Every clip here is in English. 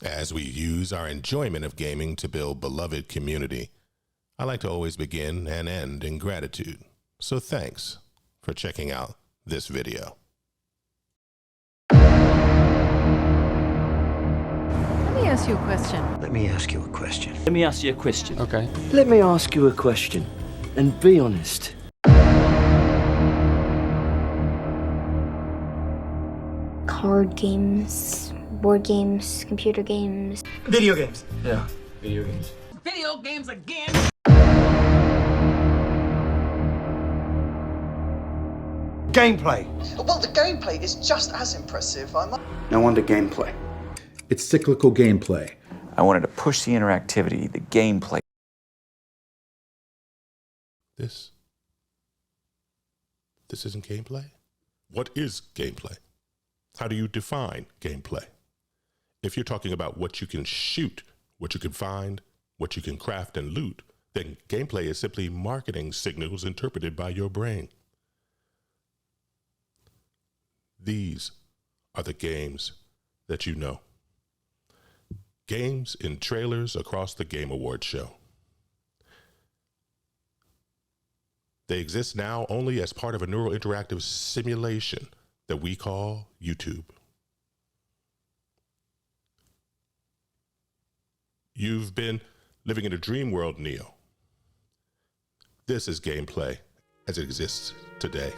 As we use our enjoyment of gaming to build beloved community, I like to always begin and end in gratitude. So thanks for checking out this video. Let me ask you a question. Let me ask you a question. Let me ask you a question. Okay. Let me ask you a question. And be honest. Card games, board games, computer games. Video games. Yeah, video games. Video games again! Gameplay. Well, the gameplay is just as impressive. No wonder gameplay. It's cyclical gameplay. I wanted to push the interactivity, the gameplay. This isn't gameplay? What is gameplay? How do you define gameplay? If you're talking about what you can shoot, what you can find, what you can craft and loot, then gameplay is simply marketing signals interpreted by your brain. These are the games that you know. Games in trailers across the Game Awards show. They exist now only as part of a neural interactive simulation that we call YouTube. You've been living in a dream world, Neo. This is gameplay as it exists today.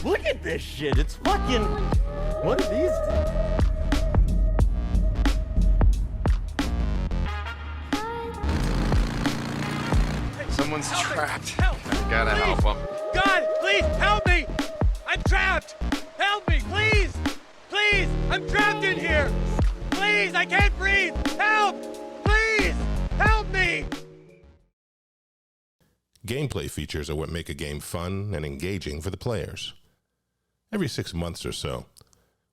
Look at this shit. It's fucking... What are these? Someone's trapped. Help! I gotta help them. God, please help me! I'm trapped! Help me, please! Please! I'm trapped in here! Please, I can't breathe! Help! Please! Help me! Gameplay features are what make a game fun and engaging for the players. Every 6 months or so,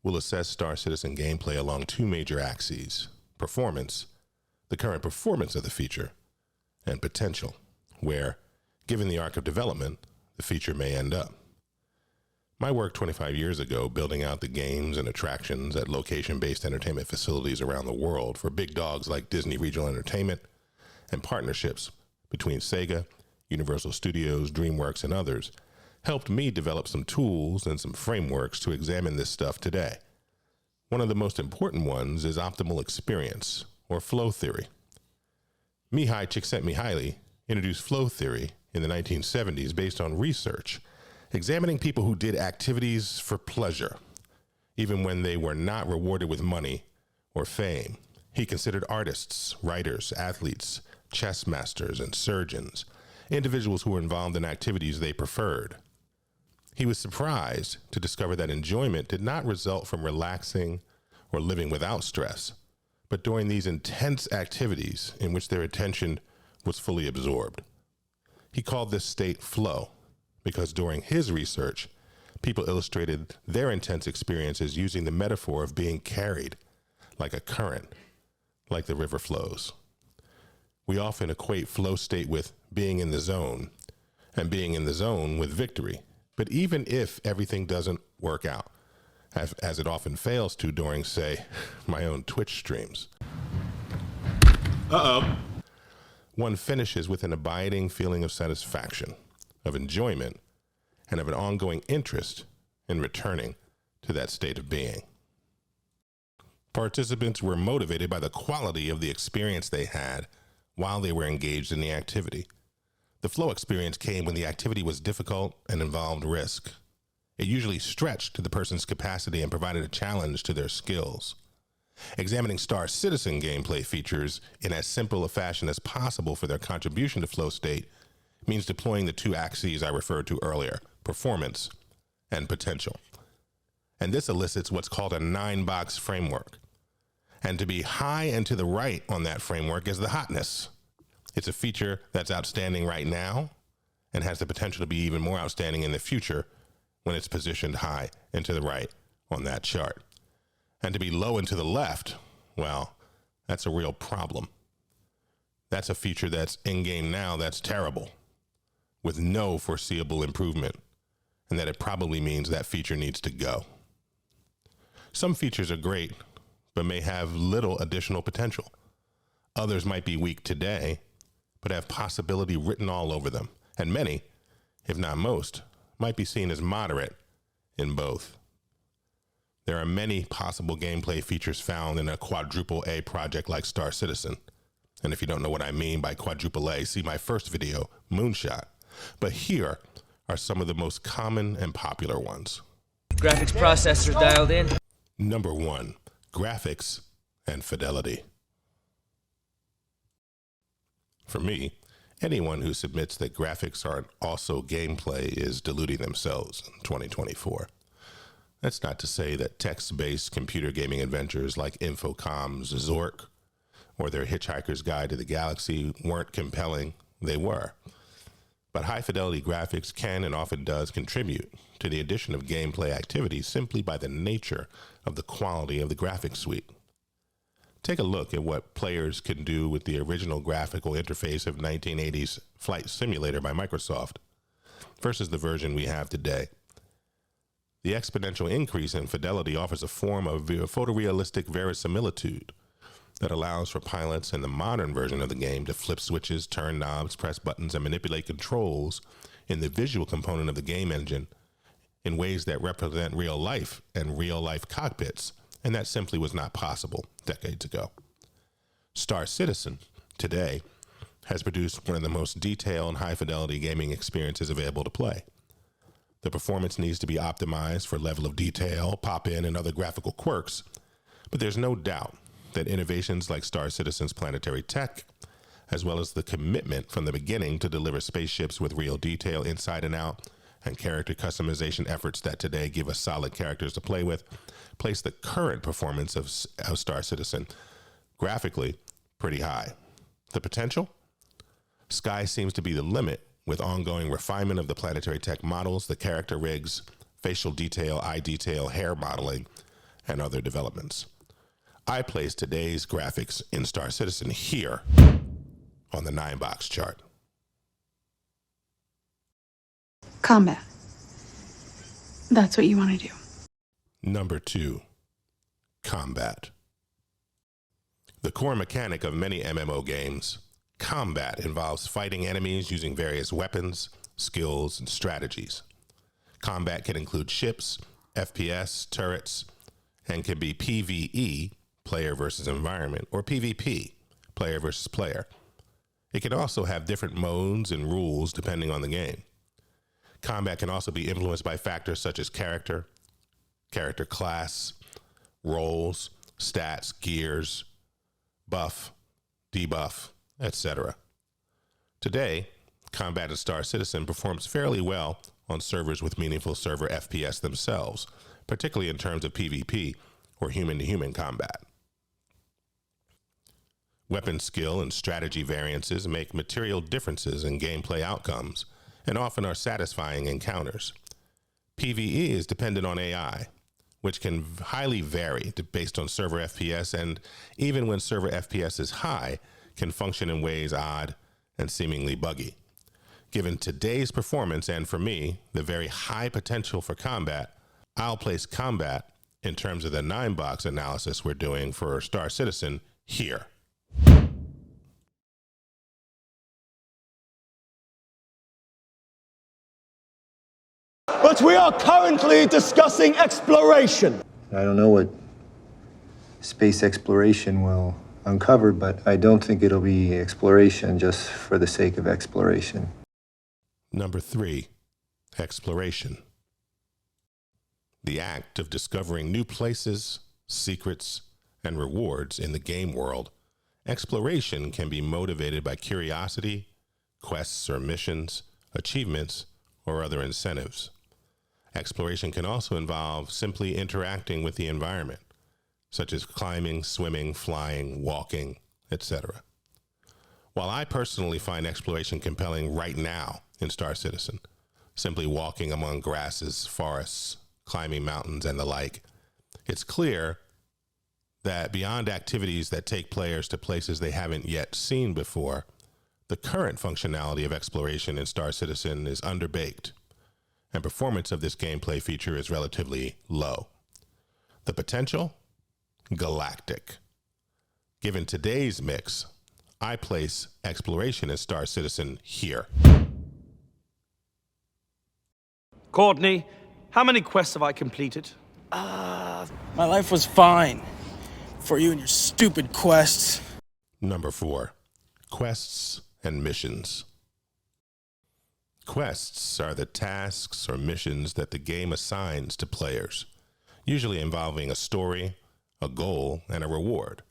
we'll assess Star Citizen gameplay along two major axes: performance, the current performance of the feature, and potential, where, given the arc of development, the feature may end up. My work 25 years ago building out the games and attractions at location-based entertainment facilities around the world for big dogs like Disney Regional Entertainment and partnerships between SEGA, Universal Studios, DreamWorks, and others helped me develop some tools and some frameworks to examine this stuff today. One of the most important ones is optimal experience, or flow theory. Mihaly Csikszentmihalyi introduced flow theory in the 1970s based on research, examining people who did activities for pleasure, even when they were not rewarded with money or fame. He considered artists, writers, athletes, chess masters, and surgeons, individuals who were involved in activities they preferred. He was surprised to discover that enjoyment did not result from relaxing or living without stress, but during these intense activities in which their attention was fully absorbed. He called this state flow because during his research, people illustrated their intense experiences using the metaphor of being carried like a current, like the river flows. We often equate flow state with being in the zone and being in the zone with victory. But even if everything doesn't work out, as it often fails to during, say, my own Twitch streams, one finishes with an abiding feeling of satisfaction, of enjoyment, and of an ongoing interest in returning to that state of being. Participants were motivated by the quality of the experience they had while they were engaged in the activity. The flow experience came when the activity was difficult and involved risk. It usually stretched to the person's capacity and provided a challenge to their skills. Examining Star Citizen gameplay features in as simple a fashion as possible for their contribution to flow state means deploying the two axes I referred to earlier, performance and potential. And this elicits what's called a 9-box framework. And to be high and to the right on that framework is the hotness. It's a feature that's outstanding right now and has the potential to be even more outstanding in the future when it's positioned high and to the right on that chart. And to be low and to the left, well, that's a real problem. That's a feature that's in-game now that's terrible, with no foreseeable improvement, and that it probably means that feature needs to go. Some features are great, but may have little additional potential. Others might be weak today, but have possibility written all over them, and many, if not most, might be seen as moderate in both. There are many possible gameplay features found in a quadruple A project like Star Citizen. And if you don't know what I mean by quadruple A, see my first video, Moonshot. But here are some of the most common and popular ones. Graphics processor dialed in. Number 1, graphics and fidelity. For me, anyone who submits that graphics aren't also gameplay is deluding themselves in 2024. That's not to say that text-based computer gaming adventures like Infocom's Zork or their Hitchhiker's Guide to the Galaxy weren't compelling. They were. But high-fidelity graphics can and often does contribute to the addition of gameplay activities simply by the nature of the quality of the graphics suite. Take a look at what players can do with the original graphical interface of 1980's Flight Simulator by Microsoft versus the version we have today. The exponential increase in fidelity offers a form of photorealistic verisimilitude that allows for pilots in the modern version of the game to flip switches, turn knobs, press buttons, and manipulate controls in the visual component of the game engine in ways that represent real life and real life cockpits, and that simply was not possible decades ago. Star Citizen today has produced one of the most detailed and high-fidelity gaming experiences available to play. The performance needs to be optimized for level of detail, pop-in, and other graphical quirks, but there's no doubt that innovations like Star Citizen's planetary tech, as well as the commitment from the beginning to deliver spaceships with real detail inside and out, and character customization efforts that today give us solid characters to play with, place the current performance of Star Citizen graphically pretty high. The potential? Sky seems to be the limit, with ongoing refinement of the planetary tech models, the character rigs, facial detail, eye detail, hair modeling, and other developments. I place today's graphics in Star Citizen here on the 9-box chart. Combat. That's what you want to do. Number 2, combat. The core mechanic of many MMO games, combat involves fighting enemies using various weapons, skills, and strategies. Combat can include ships, FPS, turrets, and can be PvE, player versus environment, or PvP, player versus player. It can also have different modes and rules depending on the game. Combat can also be influenced by factors such as character class, roles, stats, gears, buff, debuff, etc. Today, combat in Star Citizen performs fairly well on servers with meaningful server FPS themselves, particularly in terms of PvP or human-to-human combat. Weapon skill and strategy variances make material differences in gameplay outcomes and often are satisfying encounters. PvE is dependent on AI, which can highly vary based on server FPS, and even when server FPS is high, can function in ways odd and seemingly buggy. Given today's performance and, for me, the very high potential for combat, I'll place combat in terms of the 9-box analysis we're doing for Star Citizen here. But we are currently discussing exploration. I don't know what space exploration will uncover, but I don't think it'll be exploration just for the sake of exploration. Number 3, exploration. The act of discovering new places, secrets, and rewards in the game world. Exploration can be motivated by curiosity, quests or missions, achievements, or other incentives. Exploration can also involve simply interacting with the environment, such as climbing, swimming, flying, walking, etc. While I personally find exploration compelling right now in Star Citizen, simply walking among grasses, forests, climbing mountains, and the like. It's clear that beyond activities that take players to places they haven't yet seen before, the current functionality of exploration in Star Citizen is underbaked, and performance of this gameplay feature is relatively low. The potential? Galactic. Given today's mix, I place exploration in Star Citizen here. Courtney, how many quests have I completed? My life was fine for you and your stupid quests. Number 4, quests and missions. Quests are the tasks or missions that the game assigns to players, usually involving a story, a goal, and a reward.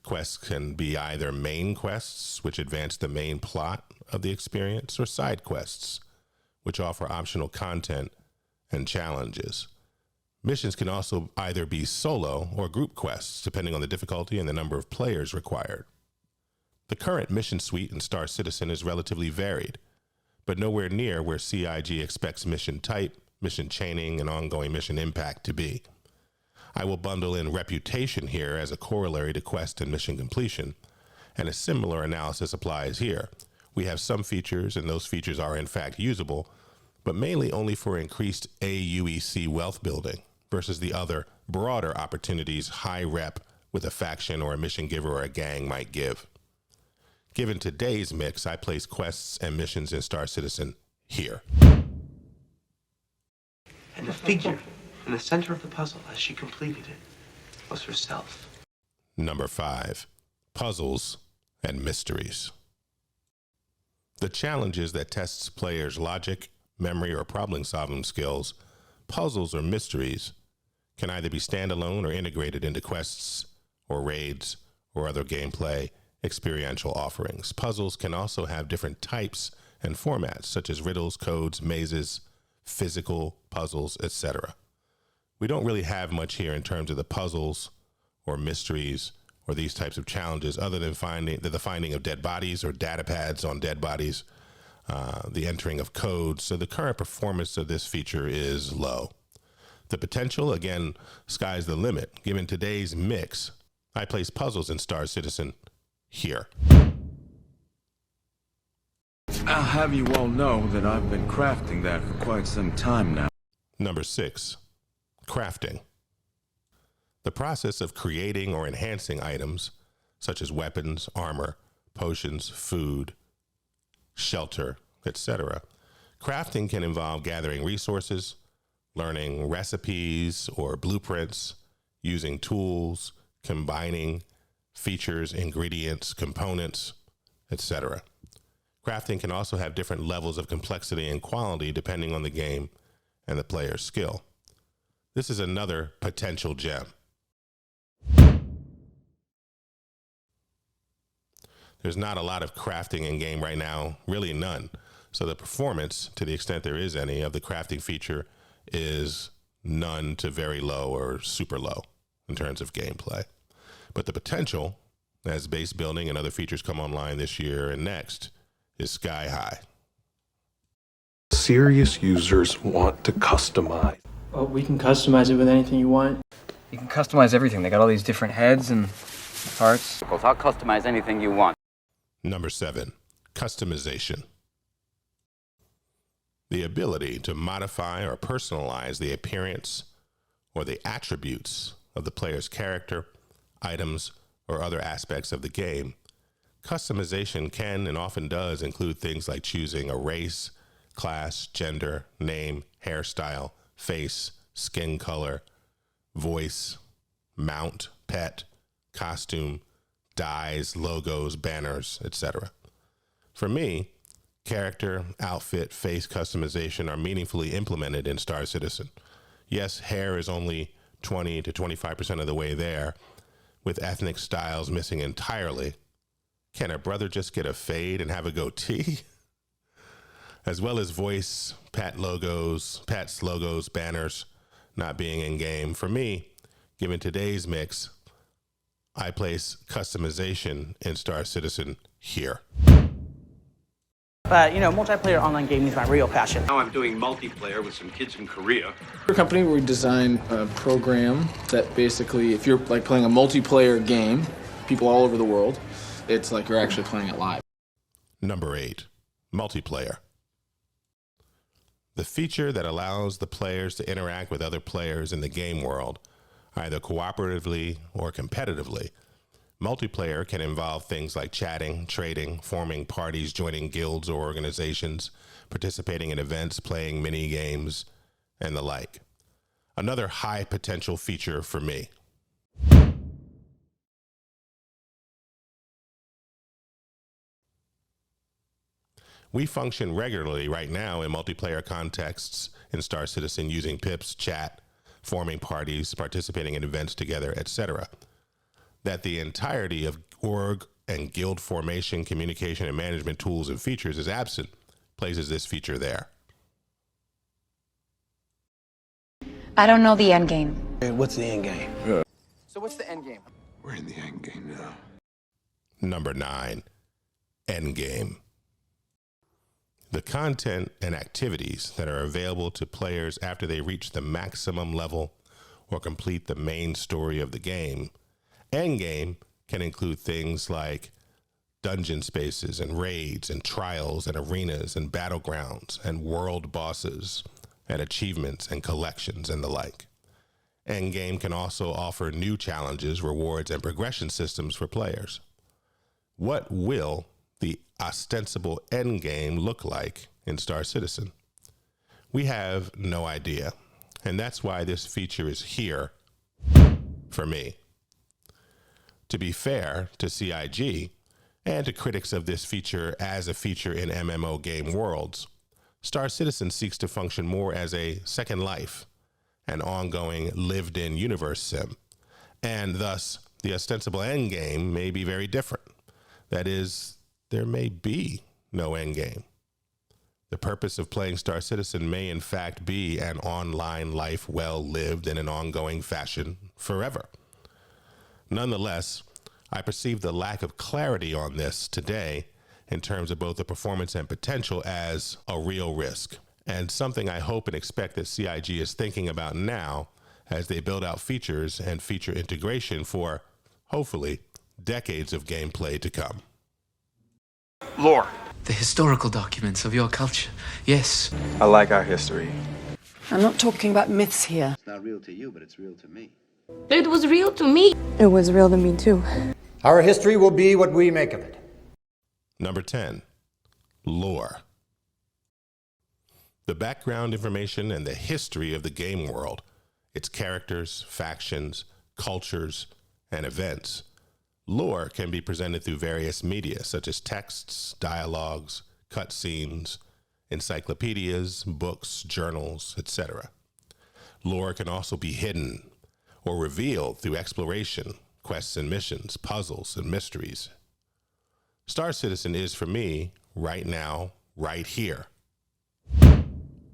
Quests can be either main quests, which advance the main plot of the experience, or side quests, which offer optional content and challenges. Missions can also either be solo or group quests, depending on the difficulty and the number of players required. The current mission suite in Star Citizen is relatively varied, but nowhere near where CIG expects mission type, mission chaining, and ongoing mission impact to be. I will bundle in reputation here as a corollary to quest and mission completion, and a similar analysis applies here. We have some features, and those features are in fact usable, but mainly only for increased AUEC wealth building versus the other broader opportunities high rep with a faction or a mission giver or a gang might give. Given today's mix, I place quests and missions in Star Citizen here. And the figure in the center of the puzzle as she completed it was herself. Number 5, puzzles and mysteries. The challenges that tests players' logic, memory, or problem-solving skills, puzzles or mysteries, can either be standalone or integrated into quests or raids or other gameplay experiential offerings. Puzzles can also have different types and formats, such as riddles, codes, mazes, physical puzzles, etc. We don't really have much here in terms of the puzzles or mysteries or these types of challenges, other than the finding of dead bodies or data pads on dead bodies, the entering of codes. So the current performance of this feature is low. The potential, again, sky's the limit. Given today's mix, I place puzzles in Star Citizen here. I'll have you all know that I've been crafting that for quite some time now. Number 6, crafting. The process of creating or enhancing items, such as weapons, armor, potions, food, shelter, etc. Crafting can involve gathering resources, learning recipes or blueprints, using tools, combining features, ingredients, components, etc. Crafting can also have different levels of complexity and quality depending on the game and the player's skill. This is another potential gem. There's not a lot of crafting in game right now, really none. So the performance, to the extent there is any, of the crafting feature is none to very low or super low in terms of gameplay. But the potential, as base building and other features come online this year and next, is sky high. Serious users want to customize. Well, we can customize it with anything you want. You can customize everything. They got all these different heads and parts. Well, I'll customize anything you want. Number 7, customization. The ability to modify or personalize the appearance or the attributes of the player's character, items, or other aspects of the game. Customization can and often does include things like choosing a race, class, gender, name, hairstyle, face, skin color, voice, mount, pet, costume, dyes, logos, banners, etc. For me, character, outfit, face customization are meaningfully implemented in Star Citizen. Yes, hair is only 20 to 25% of the way there, with ethnic styles missing entirely. Can a brother just get a fade and have a goatee? As well as voice, pets, logos, banners not being in game. For me, given today's mix, I place customization in Star Citizen here. But, multiplayer online gaming is my real passion. Now I'm doing multiplayer with some kids in Korea. We're a company where we design a program that basically, if you're like playing a multiplayer game, people all over the world, it's like you're actually playing it live. Number 8, multiplayer. The feature that allows the players to interact with other players in the game world, either cooperatively or competitively. Multiplayer can involve things like chatting, trading, forming parties, joining guilds or organizations, participating in events, playing mini games, and the like. Another high potential feature for me. We function regularly right now in multiplayer contexts in Star Citizen using pips, chat, forming parties, participating in events together, etc. That the entirety of org and guild formation, communication, and management tools and features is absent places this feature there. I don't know the end game. What's the end game? So what's the end game? We're in the end game now. Number 9, endgame. The content and activities that are available to players after they reach the maximum level or complete the main story of the game. Endgame can include things like dungeon spaces and raids and trials and arenas and battlegrounds and world bosses and achievements and collections and the like. Endgame can also offer new challenges, rewards, and progression systems for players. What will the ostensible endgame look like in Star Citizen? We have no idea, and that's why this feature is here for me. To be fair to CIG and to critics of this feature as a feature in MMO game worlds, Star Citizen seeks to function more as a second life, an ongoing lived-in universe sim, and thus the ostensible endgame may be very different. That is, there may be no endgame. The purpose of playing Star Citizen may in fact be an online life well lived in an ongoing fashion forever. Nonetheless, I perceive the lack of clarity on this today in terms of both the performance and potential as a real risk, and something I hope and expect that CIG is thinking about now as they build out features and feature integration for, hopefully, decades of gameplay to come. Lore. The historical documents of your culture. Yes. I like our history. I'm not talking about myths here. It's not real to you, but it's real to me. It was real to me. It was real to me too. Our history will be what we make of it. Number 10, lore. The background information and the history of the game world, its characters, factions, cultures, and events. Lore can be presented through various media, such as texts, dialogues, cutscenes, encyclopedias, books, journals, etc. Lore can also be hidden or revealed through exploration, quests and missions, puzzles and mysteries. Star Citizen is, for me, right now, right here,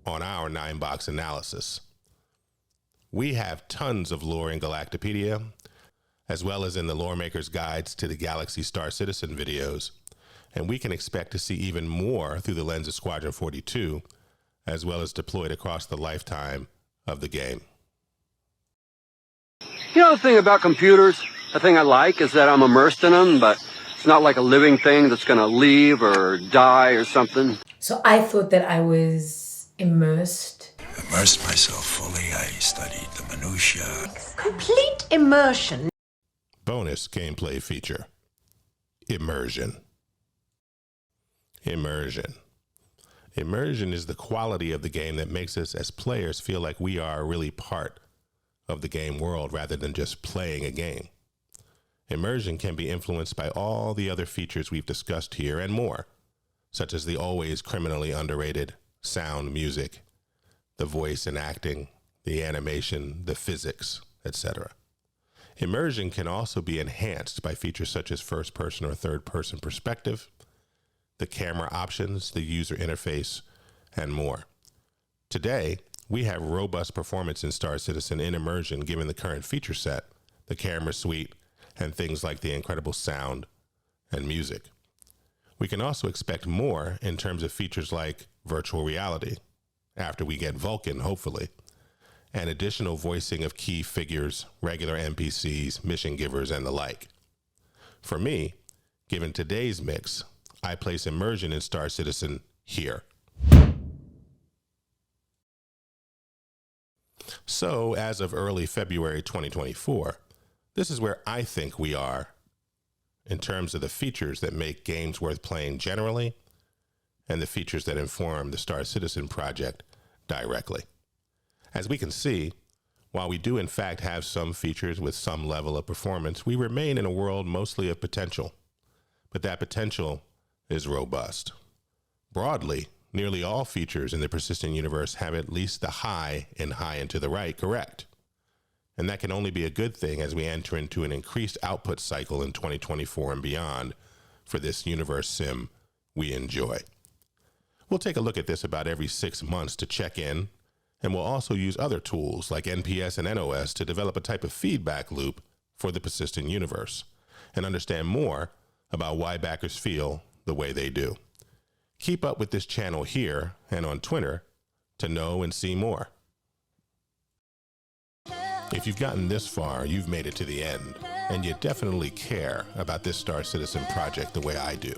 on our 9-box analysis. We have tons of lore in Galactopedia, as well as in the Lore Maker's Guides to the Galaxy Star Citizen videos, and we can expect to see even more through the lens of Squadron 42, as well as deployed across the lifetime of the game. You know the thing about computers? The thing I like is that I'm immersed in them, but it's not like a living thing that's going to leave or die or something. So I thought that I was immersed. Immersed myself fully. I studied the minutiae. Complete immersion. Bonus gameplay feature. Immersion. Immersion. Immersion is the quality of the game that makes us as players feel like we are really part of the game world rather than just playing a game. Immersion can be influenced by all the other features we've discussed here and more, such as the always criminally underrated sound, music, the voice and acting, the animation, the physics, etc. Immersion can also be enhanced by features such as first-person or third-person perspective, the camera options, the user interface, and more. Today, we have robust performance in Star Citizen in immersion given the current feature set, the camera suite, and things like the incredible sound and music. We can also expect more in terms of features like virtual reality, after we get Vulcan, hopefully, and additional voicing of key figures, regular NPCs, mission givers, and the like. For me, given today's mix, I place immersion in Star Citizen here. So, as of early February 2024, this is where I think we are in terms of the features that make games worth playing generally and the features that inform the Star Citizen project directly. As we can see, while we do in fact have some features with some level of performance, we remain in a world mostly of potential. But that potential is robust. Broadly, nearly all features in the persistent universe have at least the high and high and to the right correct. And that can only be a good thing as we enter into an increased output cycle in 2024 and beyond for this universe sim we enjoy. We'll take a look at this about every 6 months to check in, and we'll also use other tools like NPS and NOS to develop a type of feedback loop for the persistent universe and understand more about why backers feel the way they do. Keep up with this channel here and on Twitter to know and see more. If you've gotten this far, you've made it to the end, and you definitely care about this Star Citizen project the way I do.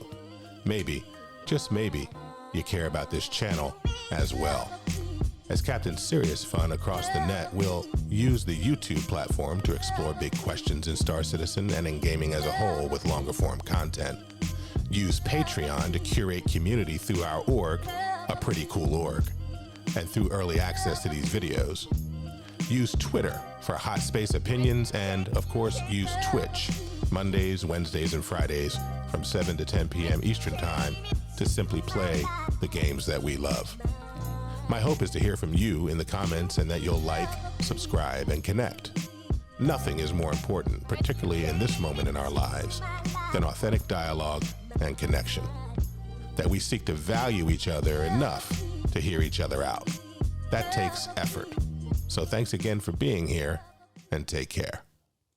Maybe, just maybe, you care about this channel as well. As CaptainSeriousFun across the net, we'll use the YouTube platform to explore big questions in Star Citizen and in gaming as a whole with longer form content. Use Patreon to curate community through our org, a pretty cool org, and through early access to these videos. Use Twitter for hot space opinions, and of course use Twitch Mondays, Wednesdays, and Fridays from 7 to 10 p.m. Eastern Time to simply play the games that we love. My hope is to hear from you in the comments and that you'll like, subscribe, and connect. Nothing is more important, particularly in this moment in our lives, than authentic dialogue and connection. That we seek to value each other enough to hear each other out. That takes effort. So thanks again for being here, and take care.